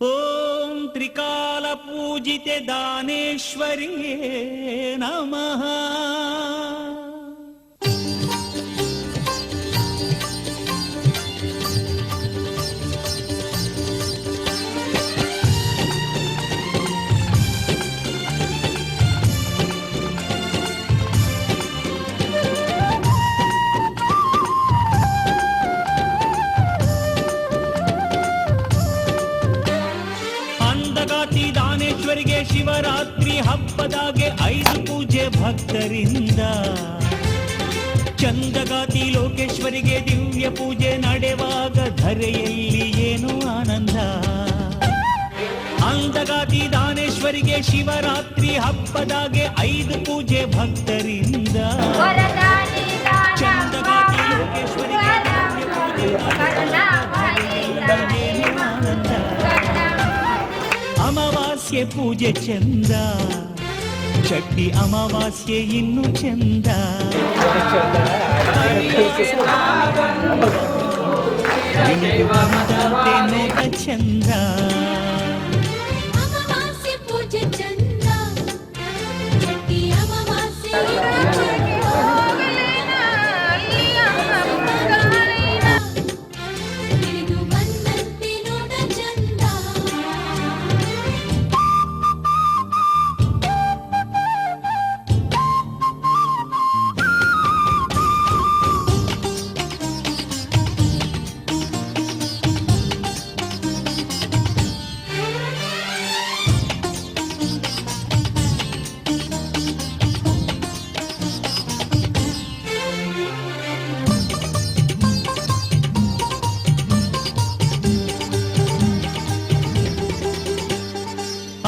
ಓಂ ತ್ರಿಕಾಲ ಪೂಜಿತೆ ದಾನೇಶ್ವರಿಯೇ ನಮಃ. ಶಿವರಾತ್ರಿ ಹಬ್ಬದಾಗೆ 5 ಪೂಜೆ ಭಕ್ತರಿಂದ, ಚಂದಗಾತಿ ಲೋಕೇಶ್ವರಿಗೆ ದಿವ್ಯ ಪೂಜೆ ನಡೆವಾಗ ಧರೆಯಲ್ಲಿ ಏನು ಆನಂದ. ಅಂದಗಾತಿ ದಾನೇಶ್ವರಿಗೆ ಶಿವರಾತ್ರಿ ಹಬ್ಬದಾಗೆ 5 ಪೂಜೆ ಭಕ್ತರಿಂದ, ಚಂದಗಾತಿ ಲೋಕೇಶ್ವರಿಗೆ ದಿವ್ಯ ಪೂಜೆ ಏನು ಆನಂದ. ಅಮಾವಾಸ್ಯೆ ಪೂಜೆ ಚಂದ, ಚಟ್ಟಿ ಅಮಾವಾಸ್ಯೆ ಇನ್ನು ಚಂದ. ನೋಟ ಚಂದ. ಅಮಾವಾಸ್ಯೆ ಪೂಜೆ ಚಂದ, ಚಟ್ಟಿ ಅಮಾವಾಸ್ಯೆ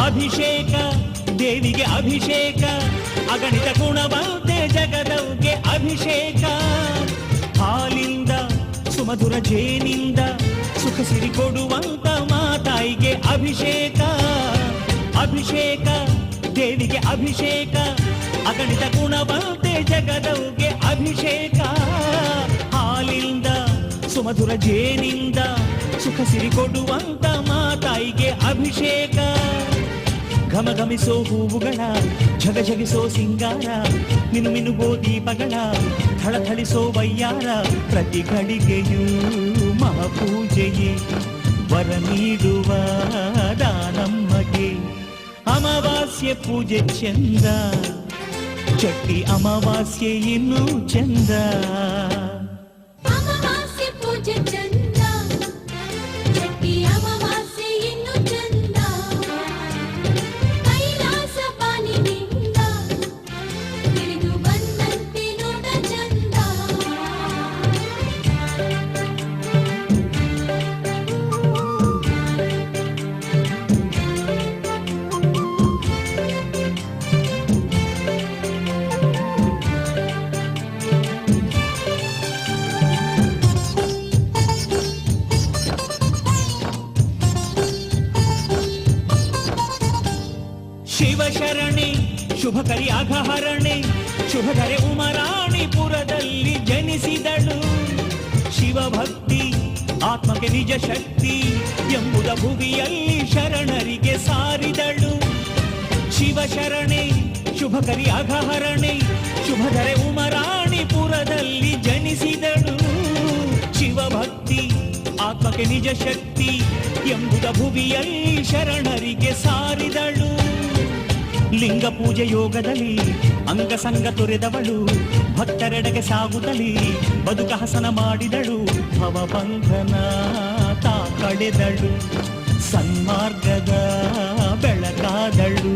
ಅಭಿಷೇಕ ದೇವಿಗೆ ಅಭಿಷೇಕ, ಅಗಣಿತ ಗುಣವಂತೆ ಜಗದವ್ಗೆ ಅಭಿಷೇಕ. ಹಾಲಿಂದ ಸುಮಧುರ ಜೇನಿಂದ ಸುಖ ಸಿರಿ ಕೊಡುವಂತ ಮಾತಾಯಿಗೆ ಅಭಿಷೇಕ. ಅಭಿಷೇಕ ದೇವಿಗೆ ಅಭಿಷೇಕ, ಅಗಣಿತ ಗುಣವಂತೆ ಜಗದವ್ಗೆ ಅಭಿಷೇಕ. ಹಾಲಿಂದ ಸುಮಧುರ ಜೇನಿಂದ ಸುಖ ಸಿರಿ ಕೊಡುವಂತ ಮಾತಾಯಿಗೆ ಅಭಿಷೇಕ. ಘಮಘಮಿಸೋ ಹೂವುಗಳ ಝಗಝಗಿಸೋ ಸಿಂಗಾರ, ಮಿನುಮಿನುಗೋ ದೀಪಗಳ ಥಳಥಳಿಸೋ ವಯ್ಯಾರ. ಪ್ರತಿ ಗಳಿಗೆಯೂ ಮಹಾಪೂಜೆಯೇ ವರ ನೀಡುವ ದಾನಮ್ಮಗೆ. ಅಮಾವಾಸ್ಯೆ ಪೂಜೆ ಚಂದ, ಚಟ್ಟಿ ಅಮಾವಾಸ್ಯೆ ಇನ್ನೂ ಚಂದ. ಅಮಾವಾಸ್ಯೆ ಪೂಜೆ ಚಂದ, ಚಟ್ಟಿ ಅಮಾವಾಸ್ಯೆ ಇನ್ನು ಚಂದ. ಕೈಲಾಸ ಪಾನಿನಿಂದ ತಿಳಿದು ಬಂದಂತೆ ನೋಡ ಚಂದ. ಶಿವಶರಣೆ ಶುಭಕರಿ ಅಘಹರಣೆ, ಶುಭಧರೆ ಉಮರಾಣಿಪುರದಲ್ಲಿ ಜನಿಸಿದಳು. ಶಿವಭಕ್ತಿ ಆತ್ಮಕ್ಕೆ ನಿಜ ಶಕ್ತಿ ಎಂಬುದ ಭುವಿಯಲ್ಲಿ ಶರಣರಿಗೆ ಸಾರಿದಳು. ಶಿವಶರಣೆ ಶುಭಕರಿ ಅಘಹರಣೆ, ಶುಭಧರೆ ಉಮರಾಣಿಪುರದಲ್ಲಿ ಜನಿಸಿದಳು. ಶಿವಭಕ್ತಿ ಆತ್ಮಕ್ಕೆ ನಿಜ ಶಕ್ತಿ ಎಂಬುದ ಭುವಿಯಲ್ಲಿ ಶರಣರಿಗೆ ಸಾರಿದಳು. ಲಿಂಗ ಪೂಜೆ ಯೋಗದಲ್ಲಿ ಅಂಗಸಂಗ ತೊರೆದವಳು, ಭಕ್ತರೆಡೆಗೆ ಸಾಗುತ್ತಲಿ ಬದುಕ ಹಸನ ಮಾಡಿದಳು. ಭವಬಂಧನ ತಾ ಕಳೆದಳು, ಸನ್ಮಾರ್ಗದ ಬೆಳಕಾದಳು.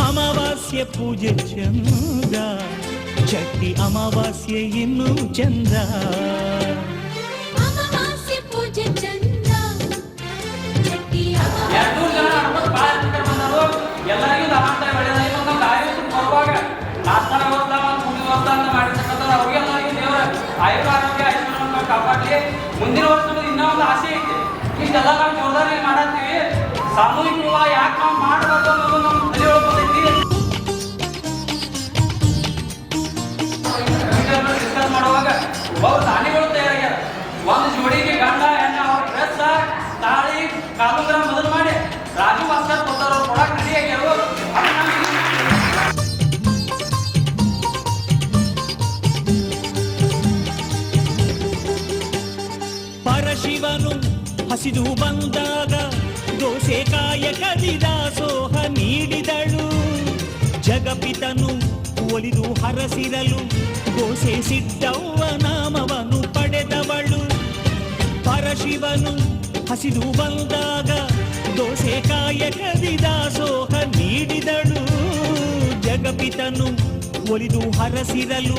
ಅಮಾವಾಸ್ಯೆ ಪೂಜೆ ಚಂದ, ಚಟ್ಟಿ ಅಮಾವಾಸ್ಯೆ ಇನ್ನೂ ಚಂದ. ಅಮಾವಾಸ್ಯೆ ಪೂಜೆ ಚಂದ, ಚಟ್ಟಿ ಎಲ್ಲರಿಗೂ ದಮಾಂತ ಒಳ್ಳೆಯದಾಗಿ ಒಂದು ಆಯುಷ್ ಬರುವಾಗ ನಾಲ್ಕನ ವರ್ಷ ಒಂದು ಮುಂದಿನ ವರ್ಷ ಅಂತ ಮಾಡಿರ್ತಕ್ಕಂಥದ್ದು ಅವ್ರಿಗೆಲ್ಲರಿಗೂ ದೇವರ ಆಯುರ್ ಆರೋಗ್ಯ ಐಶ್ವರ್ಯವನ್ನು ಕಾಪಾಡಲಿ. ಮುಂದಿನ ವರ್ಷ ನಮಗೆ ಇನ್ನೂ ಒಂದು ಆಸೆ ಐತೆ. ಇಷ್ಟೆಲ್ಲ ನಾವು ಜೋರದಾರಿ ಮಾಡತ್ತೀವಿ, ಸಾಮೂಹಿಕವಾಗಿ ಯಾಕೆ ನಾವು ಮಾಡಬಾರ್ದು ಅನ್ನೋದು ನಮ್ಮ ತಲೆಯೊಳಗೆ ಬಂದೈತಿ. ಡಿಸ್ಕಸ್ ಮಾಡುವಾಗ ಬಹು ದಾನಿಗಳು ತಯಾರಾಗ್ಯಾರ. ಒಂದು ಜೋಡಿಗೆ ಗಂಡ ಹೆಣ್ಣ ಅವ್ರ ಡ್ರೆಸ್ ತಾಳಿ ಕಾಲುಂಗರ ಮೊದಲು ಮಾಡಿ ಪರಶಿವನು ಹಸಿದು ಬಂದಾಗ ದೋಸೆ ಕಾಯ ಕದಿದಾಸೋಹ ನೀಡಿದಳು. ಜಗಪಿತನು ಒಲಿದು ಹರಸಿರಲು ದೋಸೆ ಸಿಟ್ಟವ್ವ ನಾಮವನ್ನು ಪಡೆದವಳು. ಪರಶಿವನು ಹಸಿದು ಬಂದಾಗ ದೋಸೆ ಕಾಯ ಕದಿದಾಸೋಹ ನೀಡಿದಳು. ಜಗಪಿತನು ಒಲಿದು ಹರಸಿರಲು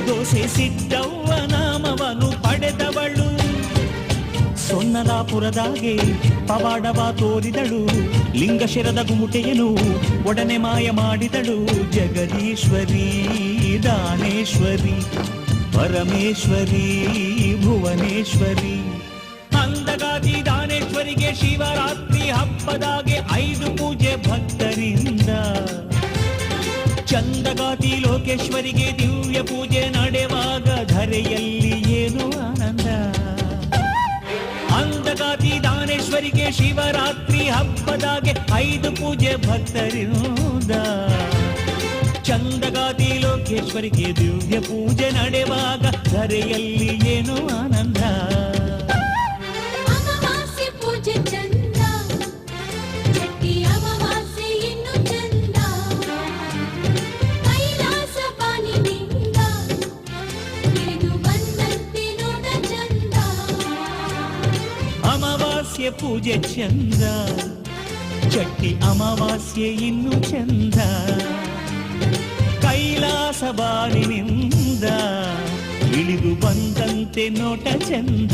ದೋಸೆ ಸಿಟ್ಟವ್ವ ನಾಮವನ್ನು ಪಡೆದವಳು. ಸೊನ್ನಲಾಪುರದಾಗೆ ಪವಾಡವ ತೋರಿದಳು. ಲಿಂಗಶಿರದ ಗುಮುಟೆಯನು ಒಡನೆ ಮಾಯ ಮಾಡಿದಳು. ಜಗದೀಶ್ವರಿ ದಾನೇಶ್ವರಿ ಪರಮೇಶ್ವರಿ ಭುವನೇಶ್ವರಿ. ಅಂದಗಾದಿ ದಾನೇಶ್ವರಿಗೆ ಶಿವರಾತ್ರಿ ಹಬ್ಬದಾಗೆ 5 ಪೂಜೆ ಭಕ್ತರಿಂದ. ಚಂದಗಾತಿ ಲೋಕೇಶ್ವರಿಗೆ ದಿವ್ಯ ಪೂಜೆ ನಡೆವಾಗ ಧರೆಯಲ್ಲಿ ಏನು ಆನಂದ. ಅಂದಗಾತಿ ದಾನೇಶ್ವರಿಗೆ ಶಿವರಾತ್ರಿ ಹಬ್ಬದಾಗೆ 5 ಪೂಜೆ ಭಕ್ತರಿಂದ. ಚಂದಗಾತಿ ಲೋಕೇಶ್ವರಿಗೆ ದಿವ್ಯ ಪೂಜೆ ನಡೆವಾಗ ಧರೆಯಲ್ಲಿ ಏನು ಆನಂದ. ಅಮಾವಾಸ್ಯೆ ಪೂಜೆ ಚಂದ, ಚಟ್ಟಿ ಅಮಾವಾಸ್ಯೆ ಇನ್ನು ಚಂದ. ಕೈಲಾಸ ಬಾನಿನಿಂದ ಇಳಿದು ಬಂದಂತೆ ನೋಡ ಚಂದ. ಅಮಾವಾಸ್ಯೆ ಪೂಜೆ ಚಂದ, ಚಟ್ಟಿ ಅಮಾವಾಸ್ಯೆ ಇನ್ನು ಚಂದ. ಕೈಲಾಸ ಬಾನಿನಿಂದ ಇಳಿದು ಬಂದಂತೆ ನೋಟ ಚಂದ.